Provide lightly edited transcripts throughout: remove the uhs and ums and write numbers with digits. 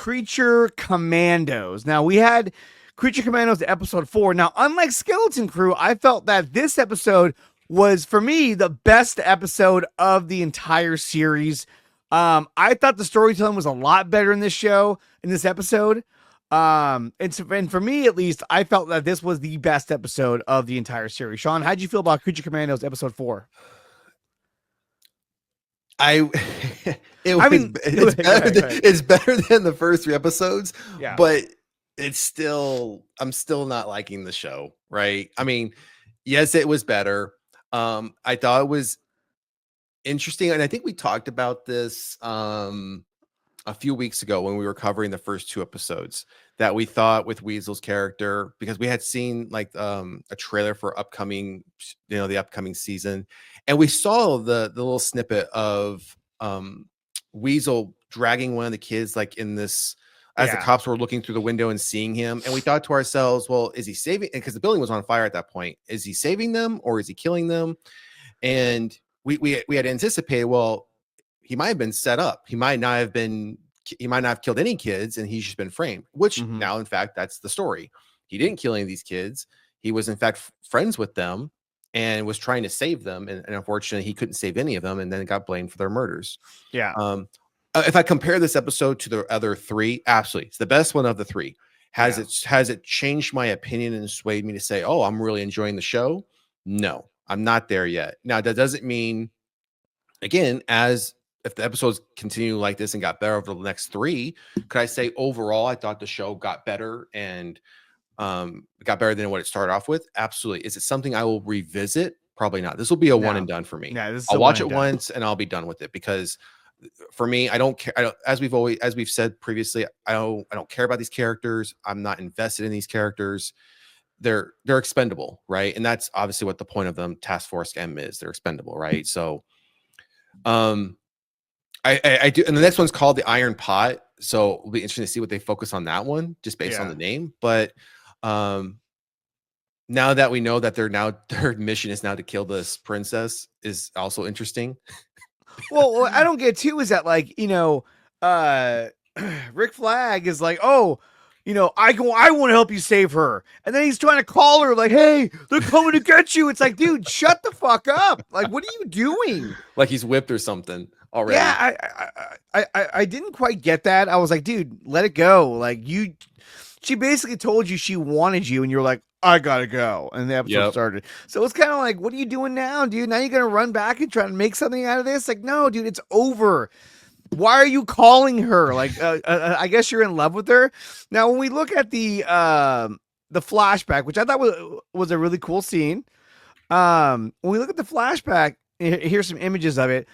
Creature Commandos. Now, we had Creature Commandos episode 4. Now, unlike Skeleton Crew, I felt that this episode was, for me, the best episode of the entire series. I thought the storytelling was a lot better in this episode. And for me, at least, I felt that this was the best episode of the entire series. Sean, how'd you feel about Creature Commandos episode 4? It's better than the first 3 episodes, yeah. But I'm still not liking the show, right? I mean, yes, it was better. I thought it was interesting, and I think we talked about this a few weeks ago when we were covering the first 2 episodes, that we thought with Weasel's character, because we had seen like a trailer for the upcoming season, and we saw the little snippet of Weasel dragging one of the kids like in this, as the cops were looking through the window and seeing him, and we thought to ourselves, well, is he saving, because the building was on fire at that point, is he saving them or is he killing them? And we had anticipated, well, he might have been set up. He might not have killed any kids, and he's just been framed, which now, in fact, that's the story. He didn't kill any of these kids. He was, in fact, friends with them and was trying to save them. And unfortunately, he couldn't save any of them, and then got blamed for their murders. Yeah. If I compare this episode to the other 3, absolutely, it's the best one of the 3. Has it changed my opinion and swayed me to say, oh, I'm really enjoying the show? No, I'm not there yet. Now, that doesn't mean, again, if the episodes continue like this and got better over the next 3, could I say overall I thought the show got better and got better than what it started off with? Absolutely. Is it something I will revisit? Probably not. This will be a one and done for me. Yeah, I'll watch it once and I'll be done with it, because for me, I don't care. As we've said previously, I don't care about these characters. I'm not invested in these characters. They're expendable, right? And that's obviously what the point of them Task Force M is. They're expendable, right? So I do, and the next one's called the Iron Pot, so it'll be interesting to see what they focus on that one, just based on the name. But now that we know that their mission is now to kill this princess, is also interesting. Well, what I don't get too is that, like, Rick Flag is like, oh, I want to help you save her, and then he's trying to call her like, hey, they're coming to get you. It's like, dude, shut the fuck up. Like, what are you doing? Like he's whipped or something already. Yeah, I didn't quite get that. I was like, dude, let it go. Like, she basically told you she wanted you, and you're like, I gotta go. And the episode started. So it's kind of like, what are you doing now, dude? Now you're gonna run back and try to make something out of this? Like, no, dude, it's over. Why are you calling her? Like, I guess you're in love with her. Now, when we look at the flashback, which I thought was a really cool scene. When we look at the flashback, here's some images of it.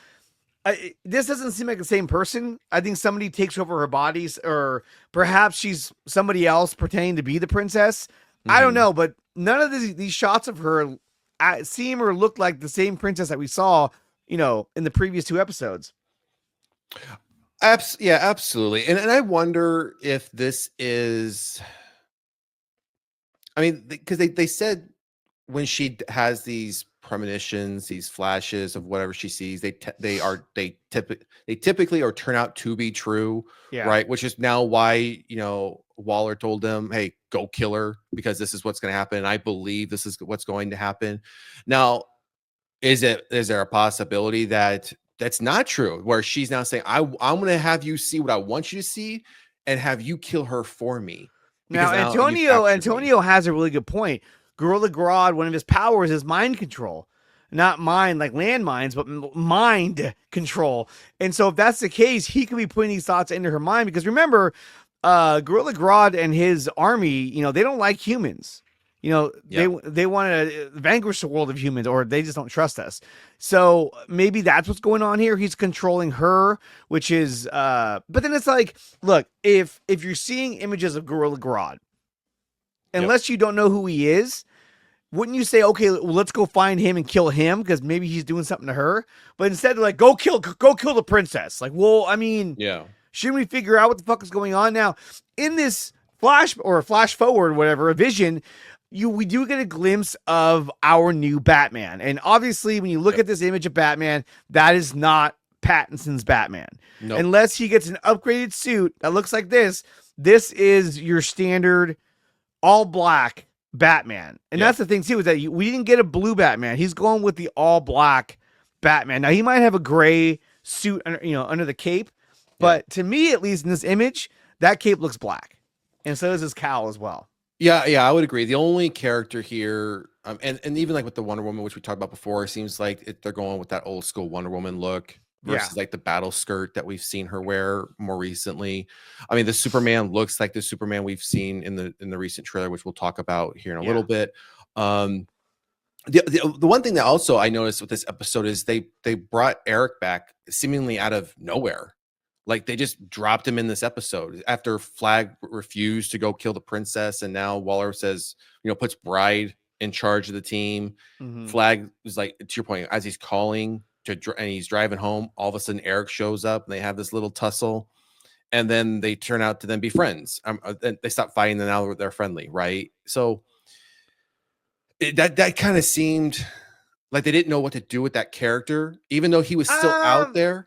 This doesn't seem like the same person. I think somebody takes over her bodies, or perhaps she's somebody else pretending to be the princess. I don't know, but none of these shots of her seem or look like the same princess that we saw, in the previous 2 episodes. Yeah, absolutely. And I wonder if this is, I mean, because they said when she has these premonitions, these flashes of whatever she sees, they typically or turn out to be true, right? Which is now why Waller told them, hey, go kill her, because this is what's going to happen, and I believe this is what's going to happen. Now, is there a possibility that that's not true, where she's now saying, I'm going to have you see what I want you to see and have you kill her for me? Now Antonio has a really good point. Gorilla Grodd, one of his powers is mind control. Not mind like landmines, but mind control. And so if that's the case, he could be putting these thoughts into her mind, because remember, Gorilla Grodd and his army, they don't like humans. They want to vanquish the world of humans, or they just don't trust us. So maybe that's what's going on here. He's controlling her, which is, but then it's like, look, if you're seeing images of Gorilla Grodd, unless you don't know who he is, wouldn't you say, okay, well, let's go find him and kill him, because maybe he's doing something to her? But instead, they're like, go kill the princess. Like, well, I mean, shouldn't we figure out what the fuck is going on now? In this flash forward, whatever, a vision, we do get a glimpse of our new Batman. And obviously, when you look at this image of Batman, that is not Pattinson's Batman. Nope. Unless he gets an upgraded suit that looks like this. This is your standard all black Batman. And Yeah. that's the thing too, is that we didn't get a blue Batman. He's going with the all black Batman. Now he might have a gray suit under the cape, but to me, at least in this image, that cape looks black. And so does his cowl as well. Yeah, I would agree. The only character here, and even like with the Wonder Woman, which we talked about before, it seems like they're going with that old school Wonder Woman look versus like the battle skirt that we've seen her wear more recently. I mean, the Superman looks like the Superman we've seen in the recent trailer, which we'll talk about here in a little bit. The one thing that also I noticed with this episode is they brought Eric back seemingly out of nowhere. Like they just dropped him in this episode after Flag refused to go kill the princess, and now Waller says, puts Bride in charge of the team. Flag is like, to your point, as he's calling and he's driving home, all of a sudden Eric shows up and they have this little tussle, and then they turn out to then be friends. They stop fighting, and now they're friendly, right? So that kind of seemed like they didn't know what to do with that character, even though he was still out there.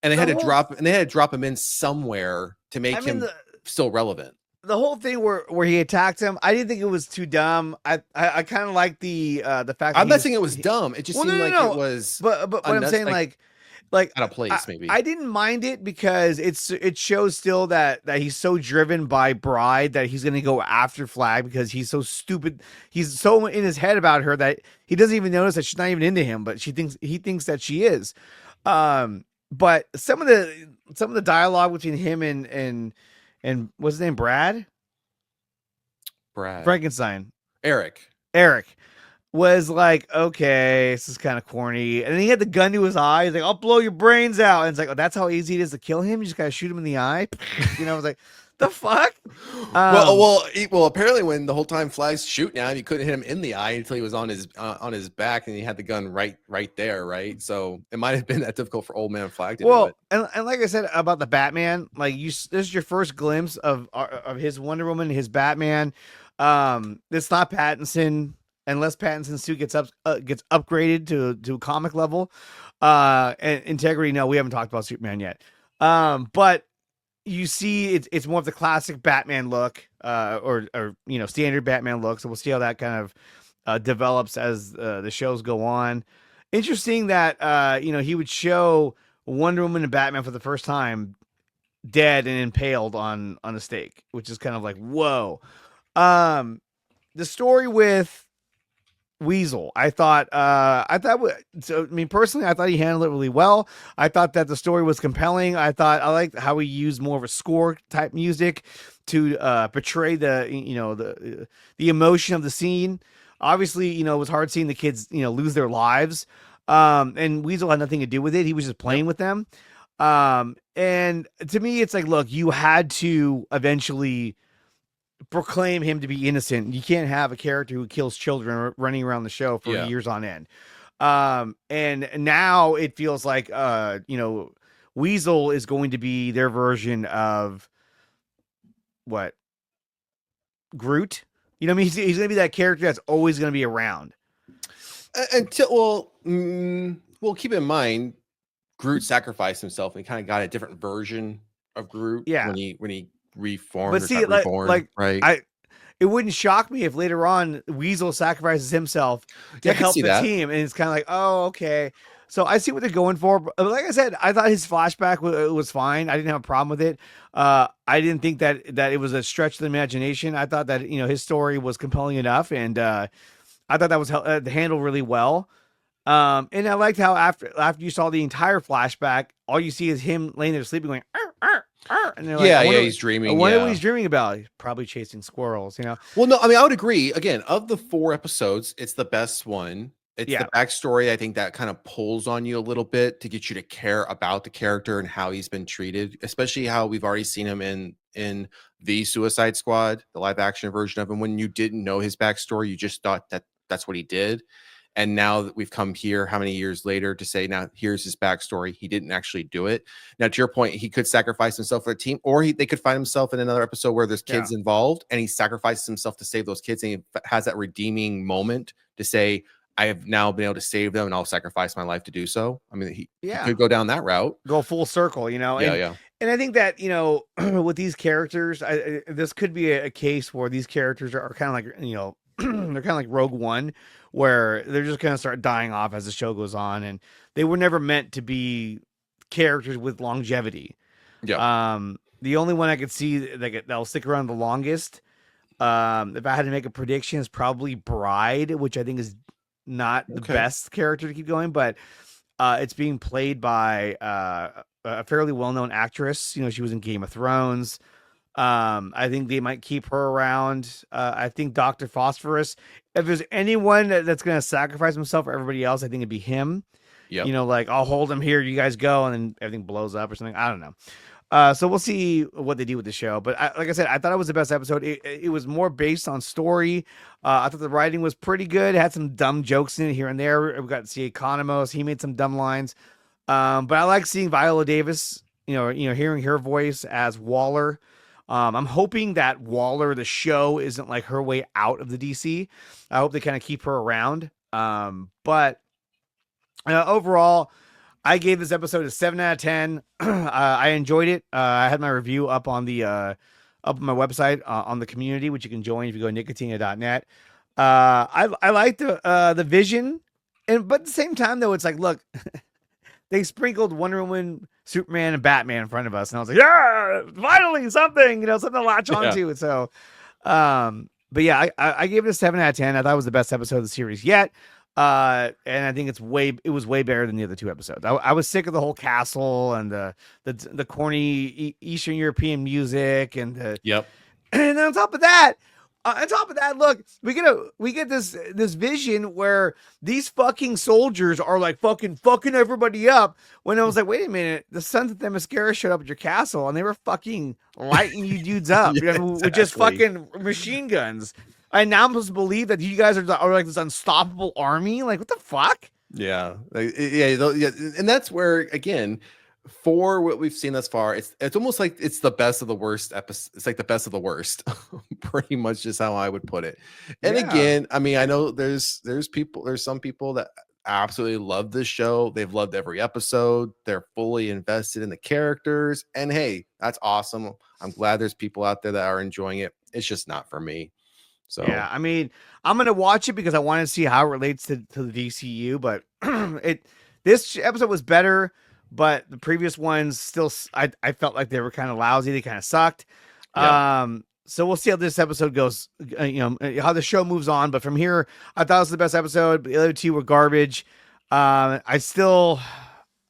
And they had to drop him in somewhere to make him still relevant. The whole thing where he attacked him, I didn't think it was too dumb. I kind of like the fact. I'm not saying it was dumb. It just seemed like it was. But what I'm saying, like out of place, maybe. I didn't mind it because it shows still that he's so driven by Bride that he's gonna go after Flag because he's so stupid. He's so in his head about her that he doesn't even notice that she's not even into him, but he thinks that she is. But some of the dialogue between him and what's his name, Brad Frankenstein, Eric was like, okay, this is kind of corny. And then he had the gun to his eye. He's like, I'll blow your brains out. And it's like, oh, that's how easy it is to kill him. You just gotta shoot him in the eye. I was like, the fuck? Well, apparently when the whole time Flag's shooting at him, you couldn't hit him in the eye until he was on his back, and he had the gun right there, right? So it might have been that difficult for old man Flag to do it. And like I said about the Batman, like this is your first glimpse of his Wonder Woman, his Batman. It's not Pattinson unless Pattinson's suit gets upgraded to a comic level. And Integrity, no, we haven't talked about Superman yet. But you see it's more of the classic Batman look, or standard Batman look. So we'll see how that kind of develops as the shows go on. Interesting that he would show Wonder Woman and Batman for the first time dead and impaled on a stake, which is kind of like, whoa. The story with Weasel, personally, I thought he handled it really well. I thought that the story was compelling. I liked how he used more of a score type music to portray the emotion of the scene. Obviously, it was hard seeing the kids, lose their lives. And Weasel had nothing to do with it. He was just playing with them. And to me, it's like, look, you had to eventually proclaim him to be innocent. You can't have a character who kills children running around the show for years on end. And now it feels like Weasel is going to be their version of what? Groot? He's going to be that character that's always going to be around. Until keep in mind, Groot sacrificed himself and he kind of got a different version of Groot when he reformed. But see, right? It wouldn't shock me if later on Weasel sacrifices himself to help the team, and it's kind of like, oh, okay. So I see what they're going for. But like I said, I thought his flashback was fine. I didn't have a problem with it. I didn't think that it was a stretch of the imagination. I thought that his story was compelling enough, and I thought that was handled really well. And I liked how after you saw the entire flashback, all you see is him laying there sleeping, going, arr, arr, arr. And he's dreaming. I wonder what he's dreaming about. He's probably chasing squirrels, Well, no, I mean, I would agree. Again, of the 4 episodes, it's the best one. It's the backstory, I think, that kind of pulls on you a little bit to get you to care about the character and how he's been treated, especially how we've already seen him in the Suicide Squad, the live action version of him. When you didn't know his backstory, you just thought that that's what he did. And now that we've come here, how many years later, to say, now here's his backstory. He didn't actually do it. Now, to your point, he could sacrifice himself for the team, or they could find himself in another episode where there's kids involved and he sacrifices himself to save those kids. And he has that redeeming moment to say, I have now been able to save them, and I'll sacrifice my life to do so. I mean, he Yeah. could go down that route. Go full circle, Yeah, yeah. and I think that, with these characters, this could be a case where these characters are kind of like, they're kind of like Rogue One, where they're just going to start dying off as the show goes on, and they were never meant to be characters with longevity. Yeah. The only one I could see that'll stick around the longest, if I had to make a prediction, is probably Bride, which I think is not the Okay. best character to keep going, but it's being played by a fairly well-known actress. She was in Game of Thrones. I think they might keep her around. I think Dr. Phosphorus, if there's anyone that's going to sacrifice himself for everybody else, I think it'd be him. Yep. Like, I'll hold him here, you guys go, and then everything blows up or something. I don't know. So we'll see what they do with the show. But like I said, I thought it was the best episode. It was more based on story. I thought the writing was pretty good. It had some dumb jokes in it here and there. We got to see Economos. He made some dumb lines. But I like seeing Viola Davis, hearing her voice as Waller. I'm hoping that Waller, the show, isn't like her way out of the DC. I hope they kind of keep her around. But overall, I gave this episode a 7 out of 10. I enjoyed it. I had my review up on the up on my website on the community, which you can join if you go to nicotina.net. I like the vision, but at the same time though, it's like, look, they sprinkled Wonder Woman, Superman, and Batman in front of us, and I was like, yeah, finally something, something to latch onto. And so, but yeah, I gave it a 7 out of 10. I thought it was the best episode of the series yet. And I think it was way better than the other two episodes. I was sick of the whole castle and the corny Eastern European music and Yep. And then on top of that, look, we get this vision where these fucking soldiers are like fucking everybody up. When I was like, wait a minute, the Sons of Themyscira showed up at your castle and they were fucking lighting you dudes up with just fucking machine guns. And now I'm supposed to believe that you guys are like this unstoppable army. Like, what the fuck? Yeah. Yeah. And that's where, again, for what we've seen thus far, it's almost like it's the best of the worst episode. It's like the best of the worst, pretty much just how I would put it. And again, I mean, I know there's some people that absolutely love this show. They've loved every episode. They're fully invested in the characters. And hey, that's awesome. I'm glad there's people out there that are enjoying it. It's just not for me. So yeah, I mean, I'm gonna watch it because I want to see how it relates to the DCU. But this episode was better, but the previous ones still, I felt like they were kind of lousy. They kind of sucked. Yeah. So we'll see how this episode goes. How the show moves on. But from here, I thought it was the best episode. But the other two were garbage. I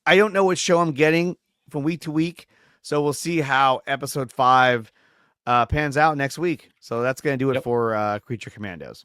don't know what show I'm getting from week to week. So we'll see how episode 5 pans out next week. So that's going to do it for Creature Commandos.